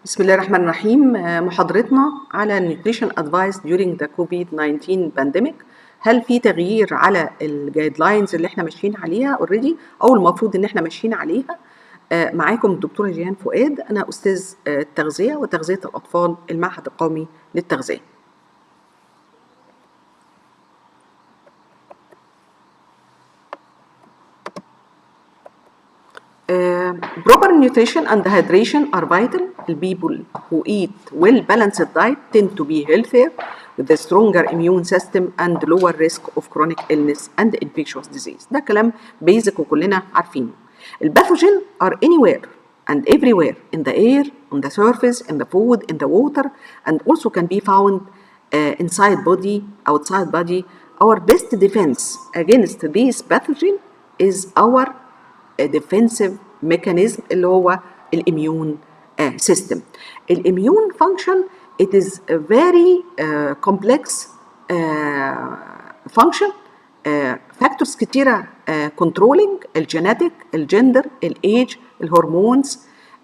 بسم الله الرحمن الرحيم. محاضرتنا على nutrition advice during the COVID-19 pandemic. هل في تغيير على الجايد لاينز اللي احنا ماشيين عليها اوريدي او المفروض ان احنا ماشيين عليها؟ معاكم الدكتوره جيهان فؤاد، انا استاذ التغذيه وتغذيه الاطفال المعهد القومي للتغذيه. Proper nutrition and hydration are vital. The people who eat well-balanced diet tend to be healthier with a stronger immune system and lower risk of chronic illness and infectious disease. ده كلام basic وكلنا عارفينه. الباثوجين are anywhere and everywhere in the air, on the surface, in the food, in the water, and also can be found inside body, outside body. Our best defense against these pathogen is our defensive mechanism اللي هو الاميون system. الاميون function it is a very complex function. factors كتيرة controlling الجينيتك، الجندر، الايج، الهرمونز،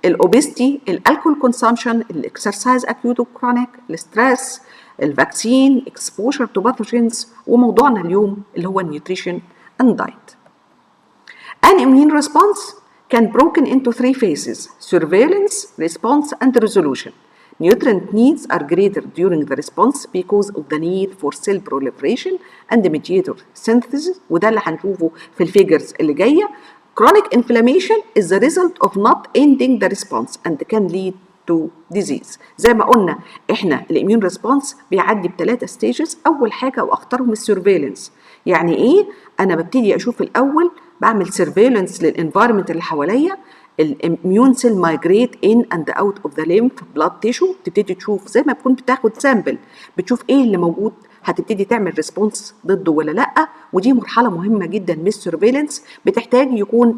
الاوبستي، الالكول كونسامشن، الاكسرسايز اكيوت وكرونيك، الستريس، الفاكسين، exposure to pathogens، وموضوعنا اليوم اللي هو النيوتريشن and diet. An immune response can be broken into three phases: surveillance, response, and resolution. Nutrient needs are greater during the response because of the need for cell proliferation and mediator synthesis، وده اللي هنشوفه في الفيجرز اللي جايه. Chronic inflammation is the result of not ending the response and can lead to disease. زي ما قلنا احنا الاميون ريسبونس بيعدي بثلاثه ستيجز. اول حاجه واختارهم السيرفيلنس. يعني ايه؟ انا ببتدي اشوف الاول، بعمل سيرفيلنس للانفايرمنت اللي حواليا. الاميون سيل مايجريت ان اند اوت اوف ذا ليمف بلاد تيشو، تبتدي تشوف زي ما تكون بتاخد سامبل، بتشوف ايه اللي موجود، هتبتدي تعمل ريسبونس ضده ولا لا. ودي مرحله مهمه جدا من السيرفيلنس، بتحتاج يكون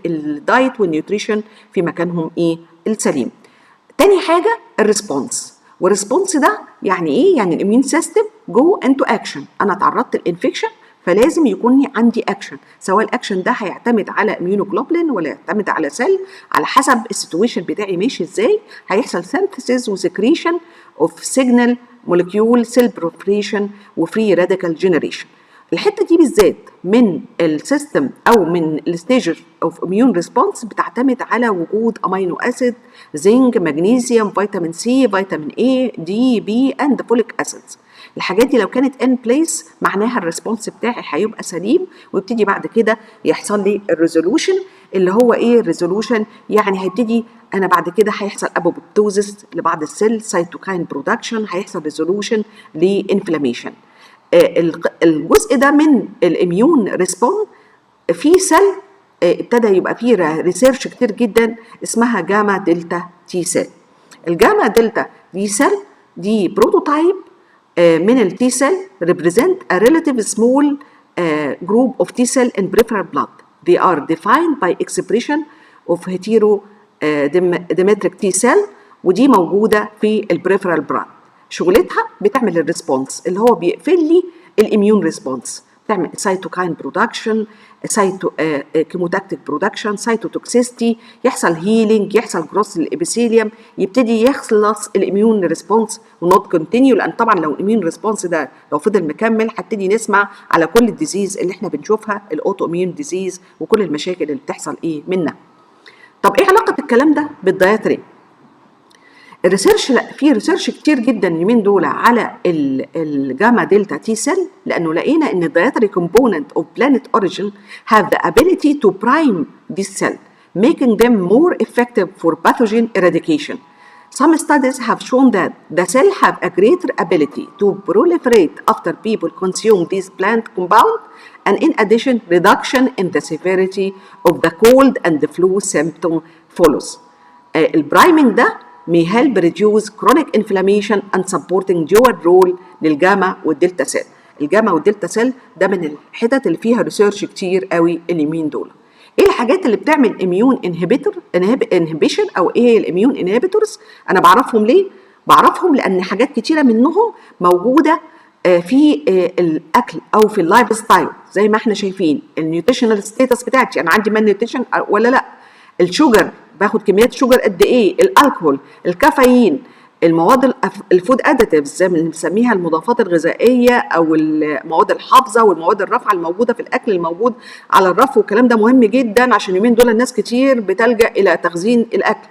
الدايت والنيوتريشن في مكانهم ايه السليم. تاني حاجه الريسبونس، والريسبونس ده يعني ايه؟ يعني الاميون سيستم جو انتو اكشن. انا تعرضت للانفكشن فلازم يكون عندي اكشن، سواء الاكشن ده هيعتمد على اميونوجلوبولين ولا يعتمد على سيل، على حسب السيتويشن بتاعي ماشي ازاي. هيحصل سينثيسيس وسكريشن اوف سيجنال مولكيول، سيل بروفريشن، وفري راديكال جنريشن. الحته دي بالذات من السيستم او من الستيج اوف اميون ريسبونس بتعتمد على وجود امينو اسيد، زنك، مغنيسيوم، فيتامين سي، فيتامين اي، دي، بي، اند فوليك اسيدز. الحاجات دي لو كانت ان بليس معناها الريسبونس بتاعي هيبقى سليم، ويبتدي بعد كده يحصل لي الريزولوشن. اللي هو ايه الريزولوشن؟ يعني هيبتدي انا بعد كده هيحصل ابوبتوزس لبعض السيل، سيتوكاين برودكشن، هيحصل ريزولوشن لانفلاميشن. الجزء ده من الاميون ريسبون في سيل ابتدى يبقى فيه ريسيرش كتير جدا اسمها جاما دلتا تي سيل. الجاما دلتا تي سيل دي بروتوتايب من التي سيل represent a relative small group of T cell in peripheral blood. They are defined by expression of heterodymetric T cell، ودي موجودة في البريفرال blood. شغلتها بتعمل الريسبونس اللي هو بيقفل لي الاميون ريسبونس، تعمل سايتوكاين برودكشن، كيموتاكتيك برودكشن، سايتوتوكسيستي، يحصل هيلينج، يحصل جروس للابيثيليوم، يبتدي يخلص الاميون ريسبونس ونوت كونتينيو. لان طبعا لو الاميون ريسبونس ده لو فضل مكمل هبتدي نسمع على كل الديزيز اللي احنا بنشوفها، الاوتو اميون ديزيز، وكل المشاكل اللي بتحصل ايه منها. طب ايه علاقه الكلام ده بالدايتري؟ الريسيرش، لا، في ريسيرش كتير جدا اليومين دول على الجاما دلتا تي سيل، لانه لقينا ان الدايتري كومبوننت اوف بلانت اوريجين have the ability to prime this cell, making them more effective for pathogen eradication. Some studies have shown that the cell have a greater ability to proliferate after people consume this plant compound, and in addition reduction in the severity of the cold and the flu symptom follows. البرايمنج ده may help reduce chronic inflammation and supporting dual role للجاما والدلتا سيل. الجاما والدلتا سيل ده من الحتت اللي فيها ريسيرش كتير قوي اليمين دول. ايه الحاجات اللي بتعمل اميون انهبيشن او ايه هي الاميون انهبيتورز؟ انا بعرفهم ليه؟ بعرفهم لان حاجات كتيره منهم موجوده في الاكل او في اللايف ستايل. زي ما احنا شايفين النيوتريشنال ستاتس بتاعتي، انا عندي مان نيوتريشن ولا لا، الشوجر باخد كميات شوجر قد ايه، الالكحول، الكافيين، المواد الفود اديتيفز زي ما بنسميها المضافات الغذائيه او المواد الحافظه والمواد الرافعه الموجوده في الاكل الموجود على الرف، والكلام ده مهم جدا عشان اليومين دول الناس كتير بتلجا الى تخزين الاكل.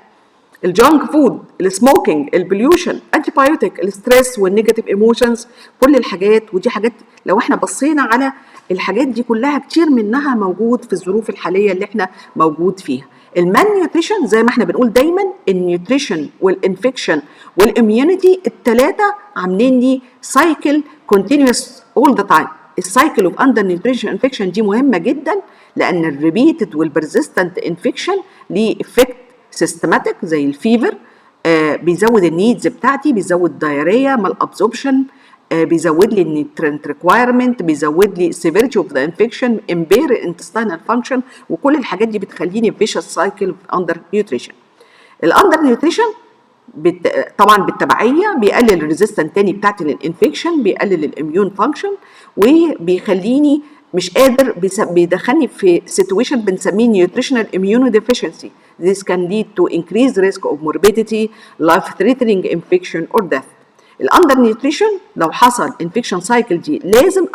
الجانك فود، السموكينج، البوليوشن، انتي بايوتيك، الستريس والنيجاتيف ايموشنز، كل الحاجات. ودي حاجات لو احنا بصينا على الحاجات دي كلها كتير منها موجود في الظروف الحاليه اللي احنا موجود فيها. المان نيوتريشن زي ما احنا بنقول دايما، النيوتريشن والانفكشن والاميونيتي الثلاثه عاملين لي سايكل كونتينيوس اول ذا تايم. السايكل اوف اندر نيوتريشن انفكشن دي مهمه جدا، لان الريبيتد والبرزيستنت انفكشن ليه افكت سيستماتيك زي الفيفر، بيزود النيدز بتاعتي، بيزود دايريا، مال ابزوربشن، بيزود لي النيوترينت ريكوايرمنت، بيزود لي السيفيريتي اوف ذا انفكشن، امبير الانتستينال فانكشن، وكل الحاجات دي بتخليني فيشس سايكل اندر نيوتريشن. الاندر نيوتريشن طبعا بالتبعيه بيقلل الريزيستنت تاني بتاعتي للانفكشن، بيقلل الاميون فانكشن، وبيخليني مش قادر، بيدخلني في سيتويشن بنسميه nutritional immunodeficiency. This can lead to increased risk of morbidity, life-threatening infection or death. الاندر نيوتريشن لو حصل انفكشن سايكل دي لازم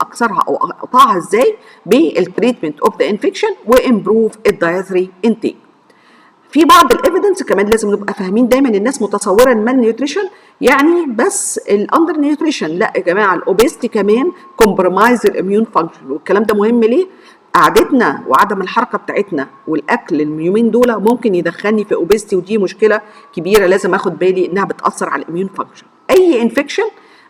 اكسرها او اقطعها ازاي؟ بالتريتمنت اوف ذا انفكشن وامبروف الدايتري انتيك. في بعض الايفيدنس كمان لازم نبقى فاهمين دايما، الناس متصوره المان نيوتريشن يعني بس الاندر نيوتريشن، لا يا جماعه، الاوبيستي كمان كومبرومايز الاميون فانكشن. والكلام ده مهم ليه؟ قعدتنا وعدم الحركه بتاعتنا والاكل اليومين دول ممكن يدخلني في اوبيستي، ودي مشكله كبيره لازم اخد بالي انها بتاثر على الاميون فانكشن. اي انفكشن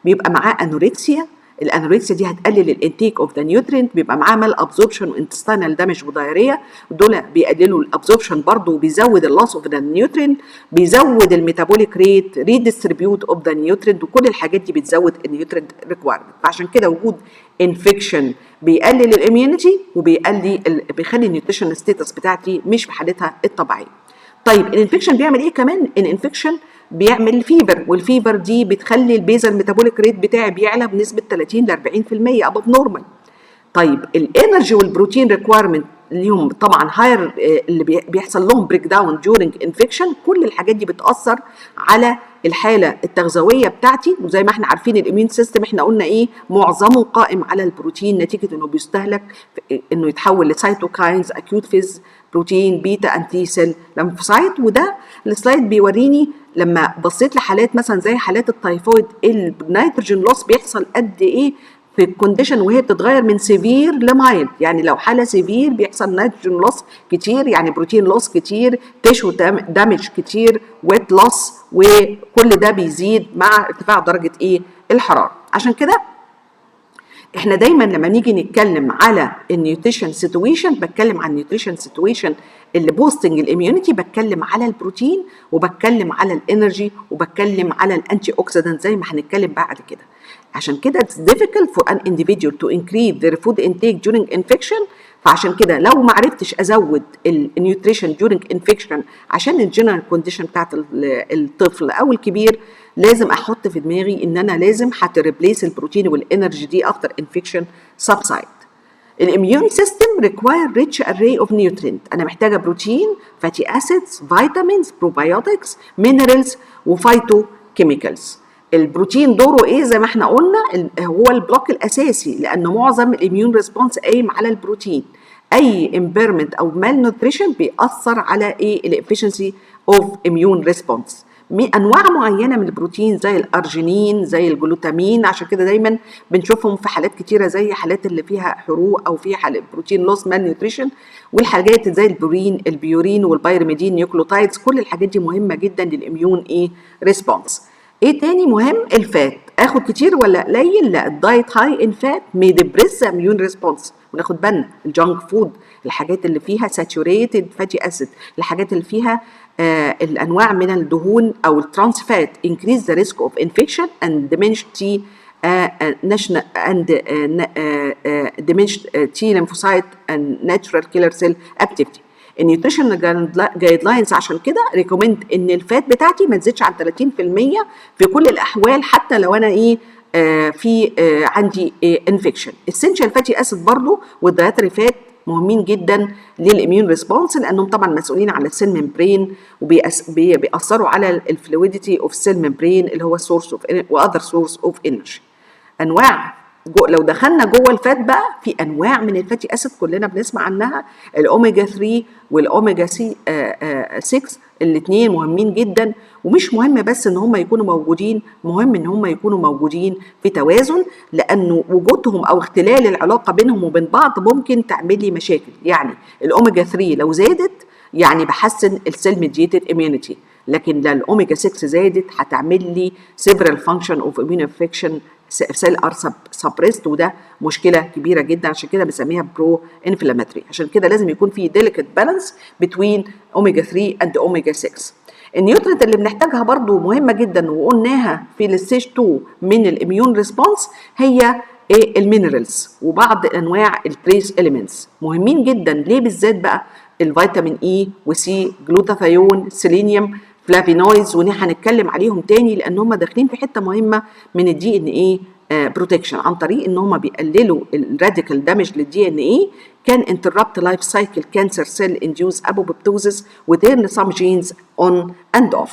بيبقى معاه انوركسيا، الانوركسيا دي هتقلل الانتيك اوف ذا نيوترينت، بيبقى معاه مال ابزوربشن وانتستينال دامج ودايريا، دول بيقللوا الابزوربشن برضه، وبيزود اللوس اوف ذا نيوترينت، بيزود الميتابوليك ريت، ريديستريبيوت اوف ذا نيوترينت، وكل الحاجات دي بتزود النيوترينت ريكوايرمنت. فعشان كده وجود انفكشن بيقلل الاميونيتي بيخلي النيوتريشن ستيتس بتاعتي مش في حالتها الطبيعيه. طيب الانفكشن بيعمل ايه كمان؟ الانفكشن بيعمل فيبر، والفيبر دي بتخلي البيزل ميتابوليك ريت بتاعي بيعلى بنسبه 30 ل 40% ابوف نورمال. طيب الانرجي والبروتين ريكوايرمنت ليهم طبعا هاير، اللي بيحصل لهم بريك داون ديورنج انفكشن، كل الحاجات دي بتاثر على الحاله التغذويه بتاعتي. وزي ما احنا عارفين الاميون سيستم احنا قلنا ايه؟ معظمه قائم على البروتين، نتيجه انه بيستهلك انه يتحول لسيتوكاينز، اكيوت فيز بروتين، بيتا انتي سيل لمفوسايت. وده السلايد بيوريني لما بصيت لحالات مثلا زي حالات التايفويد، النيتروجين لوس بيحصل قد ايه في الكونديشن وهي بتتغير من سيفير لمايلد. يعني لو حاله سيفير بيحصل نيتروجين لوس كتير، يعني بروتين لوس كتير، تيشو دامج كتير، ويت لوس، وكل ده بيزيد مع ارتفاع درجه ايه؟ الحراره. عشان كده احنا دايما لما نيجي نتكلم على النيوتريشن سيتويشن، بتكلم عن النيوتريشن سيتويشن اللي بوستنج الاميونيتي، بتكلم على البروتين، وبتكلم على الانرجي، وبتكلم على الانتي اوكسيدانت زي ما هنتكلم بعد كده. عشان كده it's difficult for an individual to increase their food intake during infection. فعشان كده لو ما عرفتش ازود النيوتريشن during infection عشان الجنرال كونديشن بتاعت الطفل او الكبير، لازم احط في دماغي ان انا لازم هتريبليس البروتين والانرجي دي after infection subside. الاميون سيستم require rich array of nutrient. انا محتاجه بروتين، فاتي اسيدز، فيتامينز، بروبايوتكس، مينرالز، وفايتو كيميكالز. البروتين دوره ايه؟ زي ما احنا قلنا هو البلوك الاساسي، لان معظم الاميون ريسبونس قايم على البروتين. اي امبيرمنت او مال نوتريشن بيأثر على ايه؟ الافشنسي اوف اميون ريسبونس. انواع معينه من البروتين زي الارجينين، زي الجلوتامين، عشان كده دايما بنشوفهم في حالات كتيره زي حالات اللي فيها حروق او فيها حالات بروتين لوس مال نيوتريشن. والحاجات زي البيورين والبيرميدين نيوكلوتايدز، كل الحاجات دي مهمه جدا للاميون ايه؟ ريسبونس. ايه تاني مهم؟ الفات. اخد كتير ولا قليل؟ لا، الدايت هاي ان فات مي ديبريس اميون ريسبونس. وناخد بالنا الجانك فود، الحاجات اللي فيها ساتوريتد فاتي اسيد، الحاجات اللي فيها الانواع من الدهون او الترانس فات increase the risk of infection and diminished T lymphocyte and natural killer cell activity. النيوتريشن جايد لاينز عشان كده ريكومند ان الفات بتاعتي ما تزيدش عن 30% في كل الاحوال، حتى لو انا ايه في عندي انفكشن. essential fatty acid برضو والدايتري فات مهمين جدا للاميون ريسبونس، لانهم طبعا مسؤولين على السيل ممبرين وبيأثروا على الفلويديتي اوف سيل ممبرين اللي هو سورس اوف واذر سورس اوف انرجي. انواع لو دخلنا جوه الفات بقى، في انواع من الفاتي اسيد كلنا بنسمع عنها، الاوميجا 3 والاوميجا 6 الاثنين مهمين جدا، ومش مهم بس ان هم يكونوا موجودين، مهم ان هم يكونوا موجودين في توازن، لانه وجودهم او اختلال العلاقه بينهم وبين بعض ممكن تعمل لي مشاكل. يعني الاوميجا 3 لو زادت يعني بحسن السيل ميديتد اميونيتي، لكن لو الاوميجا 6 زادت هتعمل لي several function of immune infection سيل ار سبريست، وده مشكله كبيره جدا، عشان كده بنسميها برو انفلاماتري. عشان كده لازم يكون في ديليكت بالانس بين اوميجا 3 اند اوميجا 6. النيوترينت اللي بنحتاجها برضو مهمه جدا وقلناها في الستيج 2 من الاميون ريسبونس هي المينرالز وبعض انواع التريس اليمنتس، مهمين جدا. ليه بالذات بقى؟ الفيتامين اي وسي، جلوتاثيون، سيلينيوم، فلافينويدز، وهنتكلم عليهم تاني لان هم داخلين في حته مهمه من الدي ان ايه بروتكشن، عن طريق ان هم بيقللوا الراديكال دامج للدي ان ايه، can interrupt life cycle cancer cell induced apoptosis وturn some genes on and off.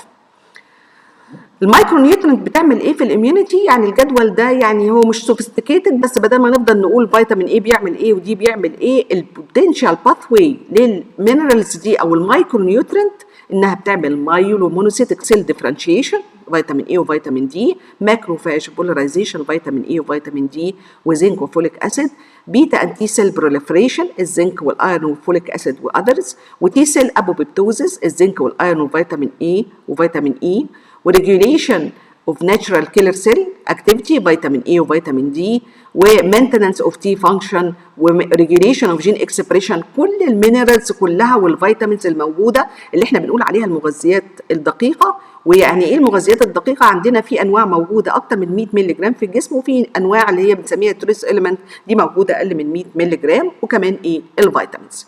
المايكرو نيوترينت بتعمل ايه في الاميونيتي؟ يعني الجدول ده يعني هو مش سوفيستيكيتد، بس بدل ما نفضل نقول فيتامين ايه بيعمل ايه ودي بيعمل ايه، البوتنشال باث واي للمينرالز دي او المايكرو نيوترينت انها بتعمل مايولو مونوسيتك سيل ديفرنشيشن، فيتامين اي وفيتامين دي، ماكروفاج بولاريزيشن فيتامين اي وفيتامين دي وزنك وفوليك اسيد، بيتا انتي سيل بروليفريشن الزنك والايرون والفوليك اسيد واذرز، وتي سيل ابوبيبتوزيس الزنك والايرون وفيتامين اي وفيتامين اي، وريجوليشن اوف ناتشرال كيلر سيل اكتيفيتي فيتامين اي وفيتامين دي، ومينتننس اوف تي فانكشن، وريجوليشن اوف جين اكسبريشن. كل المينرالز كلها والفيتامينز الموجوده اللي احنا بنقول عليها المغذيات الدقيقه. ويعني ايه المغذيات الدقيقه؟ عندنا في انواع موجوده اكتر من 100 مللي جرام في الجسم، وفي انواع اللي هي بنسميها تريس اليمنت دي موجوده اقل من 100 مللي جرام، وكمان ايه الفيتامينز.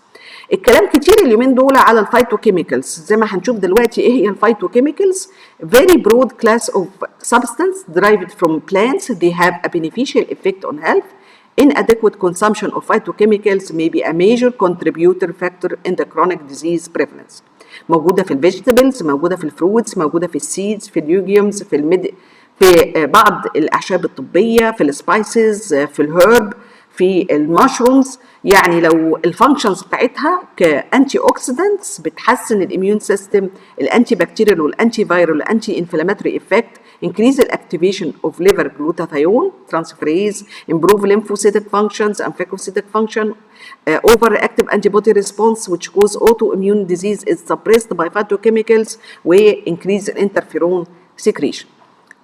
الكلام كتير اليومين دول على الفايتوكيميكالز، زي ما هنشوف دلوقتي ايه هي الفايتوكيميكالز. very broad class of substance derived from plants. They have a beneficial effect on health. Inadequate consumption of phytochemicals may be a major contributor factor in the chronic disease prevalence. موجودة في الفيجيتابلز، موجودة في الفروتس، موجودة في السيدز، في الليوجيومز، في بعض الأعشاب الطبية، في السبايسز، في الهرب، في المشرومز. يعني لو الفانكشنز بتاعتها كانتي اوكسيدنتس بتحسن الاميون سيستم، الانتي بكتيريال والانتي فايرال والانتي انفلاماتوري افكت، increase the activation of liver glutathione transferase, improve lymphocytic functions and phagocytic function, overactive antibody response which cause autoimmune disease is suppressed by phytochemicals, increase interferon secretion.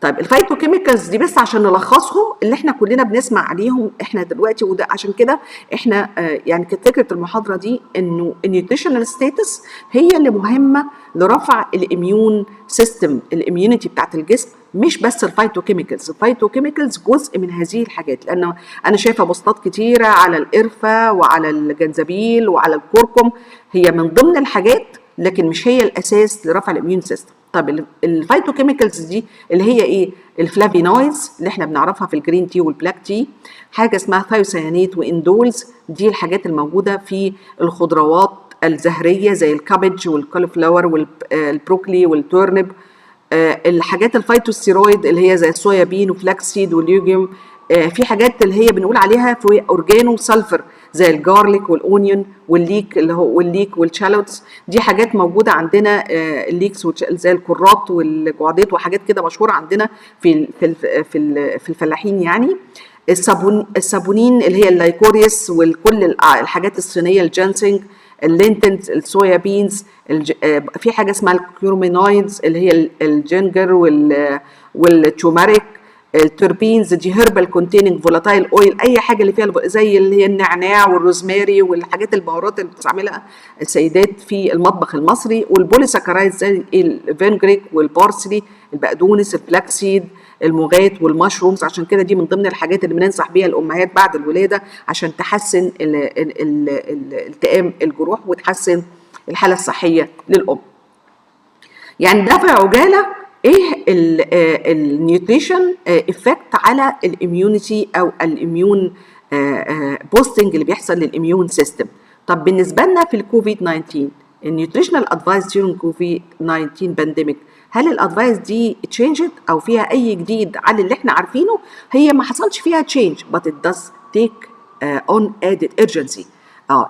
طيب الفايتوكيميكالز دي بس عشان نلخصهم اللي احنا كلنا بنسمع عليهم احنا دلوقتي، وده عشان كده احنا يعني كانت فكره المحاضره دي انه النيوتريشنال ستاتس هي اللي مهمه لرفع الاميون سيستم، الاميونيتي بتاعت الجسم، مش بس الفايتوكيميكالز. الفايتوكيميكالز جزء من هذه الحاجات، لانه انا شايفه بوستات كتيره على القرفه وعلى الجنزبيل وعلى الكركم، هي من ضمن الحاجات لكن مش هي الاساس لرفع الاميون سيستم. طب الفايتوكيميكالز دي اللي هي ايه؟ الفلافينويدز اللي احنا بنعرفها في الجرين تي والبلاك تي، حاجه اسمها ثايوسيانيت واندولز، دي الحاجات الموجوده في الخضروات الزهريه زي الكابج والكوليفلاور والبروكلي والتورنب. الحاجات الفايتوستيرويد اللي هي زي الصويا بين وفلاكسيد والليوجيوم. في حاجات اللي هي بنقول عليها في اورجانو سلفر زي الجارليك والاونيون والليك اللي هو والليك والشالوتس، دي حاجات موجوده عندنا. الليكس زي الكرات والجعدات وحاجات كده مشهوره عندنا في الفلاحين. يعني الصابونين اللي هي اللايكوريوس وكل الحاجات الصينيه، الجانسينج، اللينتنز، الصويا بينز، في حاجه اسمها الكيورمينويدز اللي هي الجينجر والتوماريك، التوربينز دي هيربال كونتيننج فولاتايل اويل، اي حاجه اللي فيها زي اللي هي النعناع والروزماري والحاجات البهارات اللي بتستعملها السيدات في المطبخ المصري، والبوليساكرايد زي الفينجريك والبارسلي، البقدونس، الفلاكسيد، المغات والمشرومز. عشان كده دي من ضمن الحاجات اللي بننصح بيها الامهات بعد الولاده عشان تحسن التئام الجروح وتحسن الحاله الصحيه للام. يعني ده في عجاله ايه النيوتريشن افكت على الاميونيتي او الاميون بوستنج اللي بيحصل للاميون سيستم. طب بالنسبه لنا في الكوفيد 19 النيوتريشنال ادفايس during كوفيد 19 بانديميك، هل الادفايس دي اتشينجت او فيها اي جديد عن اللي احنا عارفينه؟ هي ما حصلش فيها تشينج but it does take on added urgency.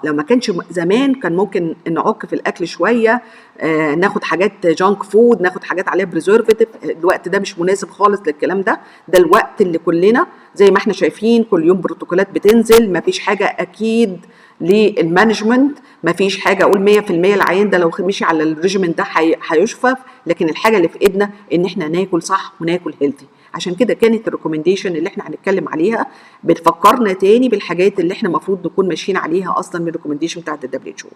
لو ما كانش زمان كان ممكن نعك في الاكل شويه، ناخد حاجات جانك فود، ناخد حاجات عليها بريزرفاتيف. الوقت ده مش مناسب خالص للكلام ده. ده الوقت اللي كلنا زي ما احنا شايفين كل يوم بروتوكولات بتنزل، ما فيش حاجه اكيد للمانجمنت، ما فيش حاجه اقول 100% العيان ده لو مشي على الريجيمنت ده هيشفى، لكن الحاجه اللي في ايدنا ان احنا ناكل صح وناكل هيلثي. عشان كده كانت الريكومنديشن اللي احنا هنتكلم عليها بتفكرنا تاني بالحاجات اللي احنا المفروض نكون ماشيين عليها اصلا من الريكومنديشن بتاعت WHO.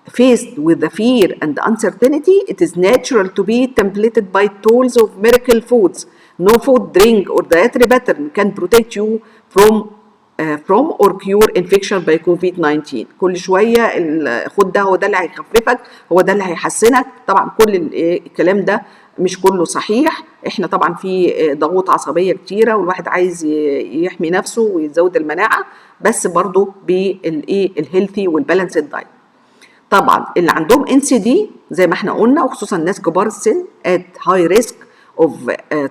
Faced with the fear and the uncertainty, it is natural to be templated by tools of miracle foods. No food, drink, or dietary pattern can protect you from or cure infection by COVID-19. كل شوية خد ده، هو ده اللي هيخففك، هو ده اللي هيحسنك. طبعا كل الكلام ده مش كله صحيح. احنا طبعا في ضغوط عصبية كتيرة والواحد عايز يحمي نفسه ويزود المناعة، بس برضو بالهيلثي والبالانسد دايت. طبعا اللي عندهم NCD زي ما احنا قلنا، وخصوصا الناس كبار السن at high risk of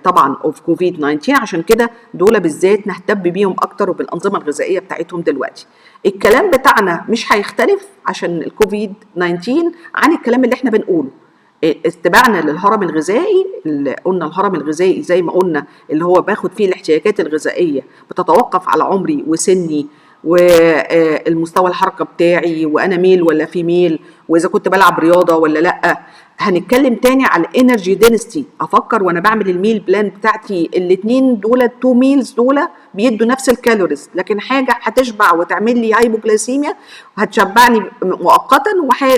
طبعا of COVID-19، عشان كده دول بالذات نهتم بيهم اكتر وبالانظمه الغذائيه بتاعتهم دلوقتي. الكلام بتاعنا مش هيختلف عشان الكوفيد 19 عن الكلام اللي احنا بنقوله. اتباعنا للهرم الغذائي، اللي قلنا الهرم الغذائي زي ما قلنا اللي هو باخد فيه الاحتياجات الغذائيه بتتوقف على عمري وسني والمستوى الحركه بتاعي وانا ميل ولا فيميل، واذا كنت بلعب رياضه ولا لا. هنتكلم تاني على الانرجي دينستي. افكر وانا بعمل الميل بلان بتاعتي الاثنين دول التو ميلز دول بيدوا نفس الكالوريز، لكن حاجه هتشبع وتعمل لي هايبوجلايسيميا وهتشبعني مؤقتا،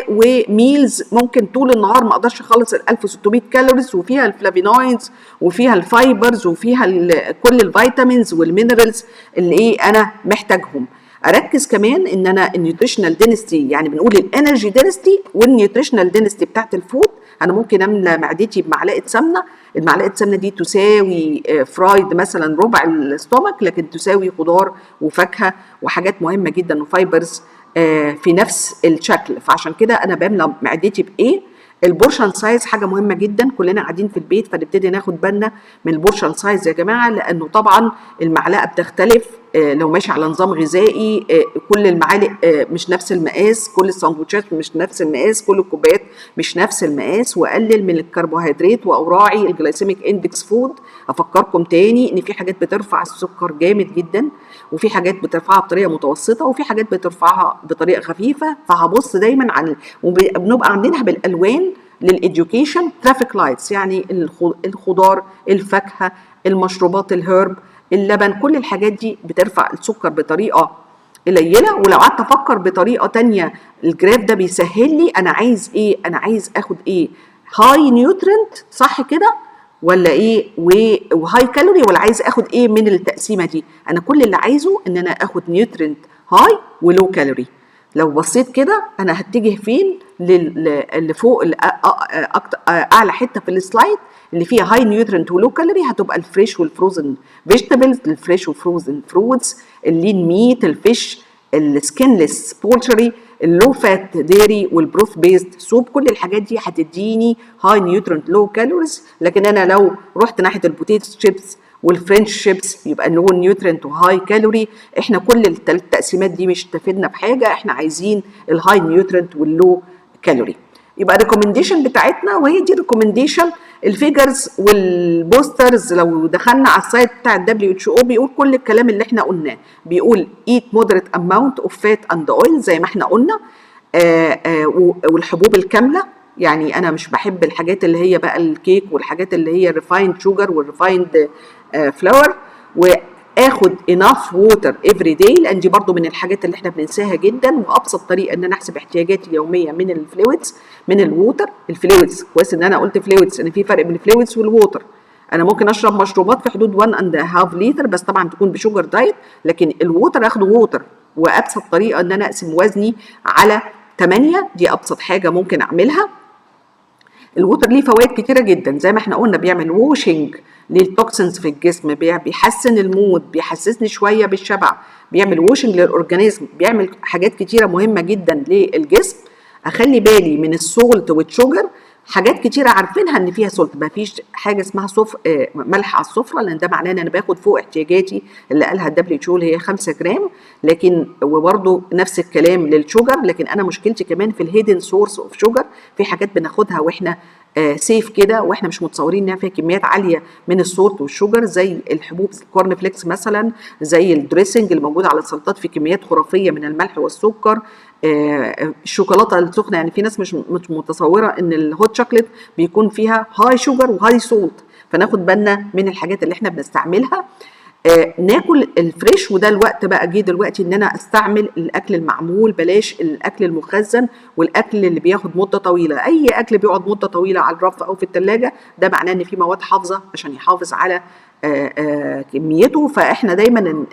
وميلز ممكن طول النهار ما اقدرش اخلص ال 1600 كالوريز، وفيها الفلافينويدز وفيها الفايبرز وفيها كل الفيتامينز والمينرالز اللي انا محتاجهم. اركز كمان ان انا النيوتريشنال دينستي، يعني بنقول الانرجي دينستي والنيوتريشنال دينستي بتاعت الفود. انا ممكن املى معدتي بمعلقه سمنه، المعلقه سمنه دي تساوي فرايد مثلا ربع الستومك، لكن تساوي خضار وفاكهه وحاجات مهمه جدا وفايبرز في نفس الشكل. فعشان كده انا بملى معدتي بايه؟ البورشن سايز حاجه مهمه جدا، كلنا قاعدين في البيت فنبتدي ناخد بالنا من البورشن سايز يا جماعه، لانه طبعا المعلقه بتختلف. لو ماشي على نظام غذائي كل المعالق مش نفس المقاس، كل الساندوتشات مش نفس المقاس، كل الكوبايات مش نفس المقاس، واقلل من الكربوهيدرات واراعي الجلايسيميك اندكس فود. افكركم تاني ان في حاجات بترفع السكر جامد جدا، وفي حاجات بترفعها بطريقه متوسطه، وفي حاجات بترفعها بطريقه خفيفه. فهبص دايما عن وبنبقى عاملينها بالالوان للإديوكيشن ترافيك لايتس، يعني الخضار، الفاكهه، المشروبات، الهرب، اللبن، كل الحاجات دي بترفع السكر بطريقه قليله. ولو قعدت افكر بطريقه تانية الجراف ده بيسهل لي انا عايز ايه، انا عايز اخد ايه، هاي نيوترنت صح كده ولا ايه، وهاي كالوري، ولا عايز اخد ايه من التقسيمه دي. انا كل اللي عايزه ان انا اخد نيوترنت هاي ولو كالوري. لو بصيت كده انا هتجه فين؟ اللي فوق اعلى حته في السلايد اللي فيها هاي نيوترنت ولو كالوري، هتبقى الفريش والفروزن فيجيتابلز، الفريش والفروزن فروتس، اللين ميت، الفيش، السكينلس بولتري، اللو فات ديري، والبروث بيزد سوب. كل الحاجات دي هتديني هاي نيوترنت لو كالوريز. لكن انا لو رحت ناحيه البوتيتو شيبس والفرنش شيبس يبقى لو نيوترنت وهاي كالوري. احنا كل التقسيمات دي مش تفيدنا بحاجه، احنا عايزين الهاي نيوترنت واللو كالوري. يبقى الريكومنديشن بتاعتنا، وهي دي ريكومنديشن الفيجرز والبوسترز. لو دخلنا على السايت بتاع WHO بيقول كل الكلام اللي احنا قلناه، بيقول eat moderate amount of fat and oil زي ما احنا قلنا، والحبوب الكامله. يعني انا مش بحب الحاجات اللي هي بقى الكيك والحاجات اللي هي ريفايند شوجر والريفايند فلاور. واخد enough water every day، لان دي برضو من الحاجات اللي احنا بننساها جدا. وابسط طريقه ان انا احسب احتياجاتي اليوميه من الفلويدز، من الووتر. الفلويدز كويس ان انا قلت فلويدز، ان في فرق بين الفلويدز والووتر. انا ممكن اشرب مشروبات في حدود 1.5 لتر بس طبعا تكون بشوجر دايت، لكن الووتر اخده ووتر. وابسط طريقه ان انا اقسم وزني على 8، دي ابسط حاجه ممكن اعملها. الووتر ليه فوائد كتيرة جدا زي ما احنا قلنا، بيعمل ووشنج للتوكسينز في الجسم، بيحسن المود، بيحسسني شوية بالشبع، بيعمل ووشنج للأورجانيزم، بيعمل حاجات كتيرة مهمة جدا للجسم. أخلي بالي من السولت والشوجر، حاجات كتيرة عارفينها ان فيها سولت، ما فيش حاجة اسمها ملح على السفرة، لان ده معناه ان انا باخد فوق احتياجاتي اللي قالها WHO اللي هي 5 جرام. لكن وبرده نفس الكلام للشوجر، لكن انا مشكلتي كمان في الهيدن سورس اوف شوجر، في حاجات بناخدها واحنا سيف كده واحنا مش متصورين انها فيها كميات عاليه من السولت والشوجر، زي الحبوب الكورن فليكس مثلا، زي الدريسنج اللي موجود على السلطات في كميات خرافيه من الملح والسكر. الشوكولاته السخنه، يعني في ناس مش متصوره ان الهوت شوكليت بيكون فيها هاي شوجر وهاي سولت، فناخد بالنا من الحاجات اللي احنا بنستعملها. ناكل الفريش، وده الوقت بقى جه دلوقتي ان انا استعمل الاكل المعمول، بلاش الاكل المخزن والاكل اللي بياخد مده طويله. اي اكل بيقعد مده طويله على الرف او في الثلاجه ده معناه ان في مواد حافظه عشان يحافظ على كميته. فاحنا دايما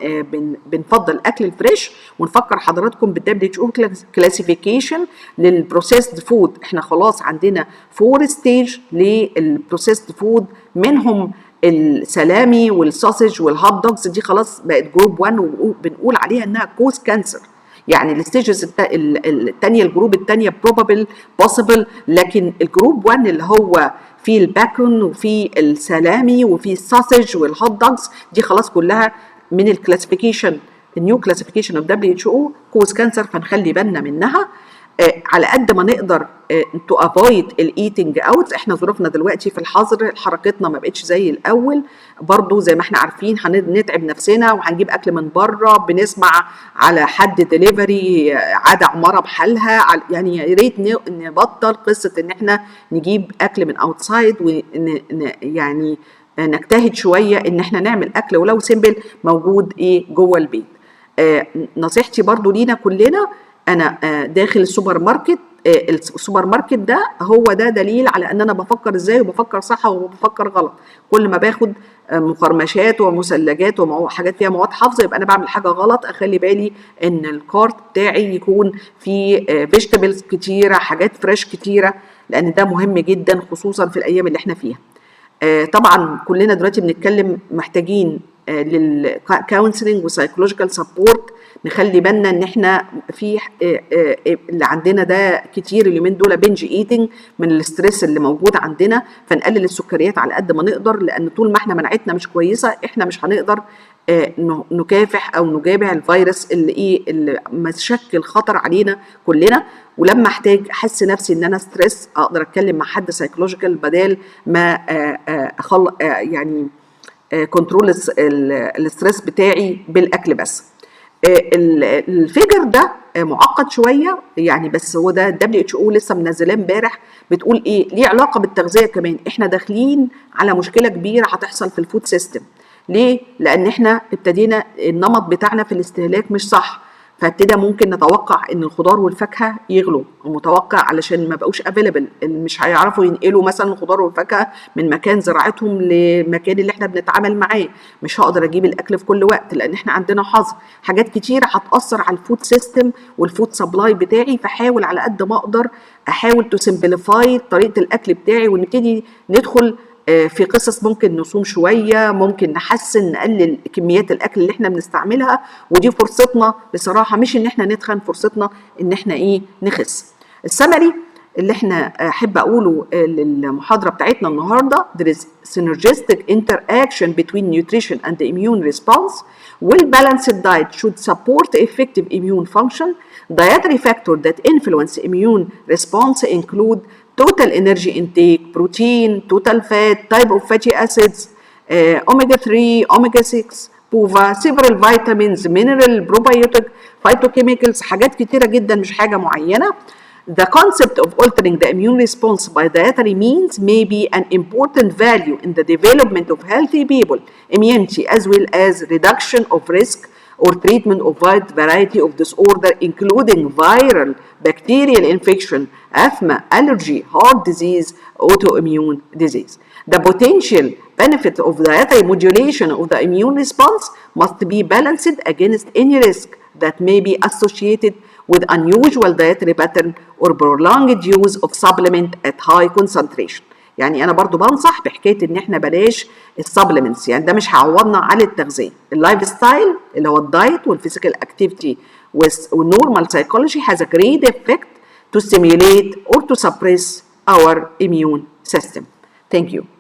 بنفضل الاكل الفريش، ونفكر حضراتكم بالWHO كلاسيفيكيشن للبروسيسد فود. احنا خلاص عندنا 4 ستيج للبروسيسد فود، منهم السلامي والسوسج والهوت دوجز، دي خلاص بقت جروب 1 وبنقول عليها انها كوز كانسر. يعني الستيجز الثانيه، الجروب الثانيه بروبابل بوسيبل، لكن الجروب 1 اللي هو في الباكون وفي السلامي وفي السوسج والهوت دوجز، دي خلاص كلها من الكلاسيفيكيشن، النيو كلاسيفيكيشن اوف WHO كوز كانسر، فنخلي بالنا منها. على قد ما نقدر تو افويد الايتنج اوت. احنا ظروفنا دلوقتي في الحظر، حركتنا ما بقتش زي الاول، برضو زي ما احنا عارفين هنتعب نفسنا وهنجيب اكل من بره، بنسمع على حد ديليفري عاده عماره بحالها، يعني يا ريت نبطل قصه ان احنا نجيب اكل من اوتسايد، يعني نجتهد شويه ان احنا نعمل اكل ولو سيمبل موجود جوه البيت. نصيحتي برضو لينا كلنا، انا داخل السوبر ماركت، السوبر ماركت ده هو ده دليل على ان انا بفكر ازاي، وبفكر صح وبفكر غلط. كل ما باخد مقرمشات ومثلجات وحاجات فيها مواد حافظه يبقى انا بعمل حاجه غلط. اخلي بالي ان الكارت بتاعي يكون فيه فيجيتابلز كتيره، حاجات فريش كتيره، لان ده مهم جدا خصوصا في الايام اللي احنا فيها. طبعا كلنا دلوقتي بنتكلم محتاجين للكونسلنج وسايكولوجيكال سبورت. نخلي بالنا ان احنا في اللي عندنا ده كتير اليومين دول بنج ايتنج من الاسترس اللي موجود عندنا، فنقلل السكريات على قد ما نقدر، لان طول ما احنا مناعتنا مش كويسه احنا مش هنقدر نكافح او نجابه الفيروس اللي مشكل خطر علينا كلنا. ولما احس نفسي ان انا ستريس، اقدر اتكلم مع حد سايكولوجيكال بدل ما يعني كنترول الاسترس بتاعي بالاكل بس. الفيجر ده معقد شويه يعني، بس هو ده WHO لسه منزلاه امبارح، بتقول ليه علاقه بالتغذيه كمان. احنا داخلين على مشكله كبيره هتحصل في الفود سيستم. ليه؟ لان احنا ابتدينا النمط بتاعنا في الاستهلاك مش صح، فابتدى ممكن نتوقع ان الخضار والفاكهه يغلوا، ومتوقع علشان ما بقوش افيلبل، مش هيعرفوا ينقلوا مثلا الخضار والفاكهه من مكان زراعتهم لمكان اللي احنا بنتعامل معاه. مش هقدر اجيب الاكل في كل وقت لان احنا عندنا حظر. حاجات كتيره هتاثر على الفود سيستم والفود سبلاي بتاعي، فحاول على قد ما اقدر احاول تو سمبليفاي طريقه الاكل بتاعي، ونبتدي ندخل في قصص ممكن نصوم شويه، ممكن نحسن نقلل كميات الاكل اللي احنا بنستعملها، ودي فرصتنا بصراحه، مش ان احنا نتخن، فرصتنا ان احنا نخس. السمري اللي احنا احب اقوله للمحاضره بتاعتنا النهارده: there is synergistic interaction between nutrition and the immune response. Well-balanced diet should support effective immune function. Dietary factors that influence immune response include total energy intake, protein, total fat, type of fatty acids, omega-3, omega-6, بوفا، several vitamins, mineral, probiotic, phytochemicals، حاجات كتيرة جدا مش حاجة معينة. The concept of altering the immune response by dietary means may be an important value in the development of healthy people immunity, as well as reduction of risk or treatment of wide variety of disorder, including viral, bacterial infection, asthma, allergy, heart disease, autoimmune disease. The potential benefit of dietary modulation of the immune response must be balanced against any risk that may be associated with unusual dietary pattern or prolonged use of supplement at high concentration. يعني انا برضو بنصح بحكايه ان احنا بلاش السبلمنتس، يعني ده مش هيعوضنا على التغذيه. اللايف ستايل اللي هو الدايت والفيزيكال اكتيفيتي والنورمال سايكولوجي has a great effect to stimulate or to suppress our immune system. Thank you.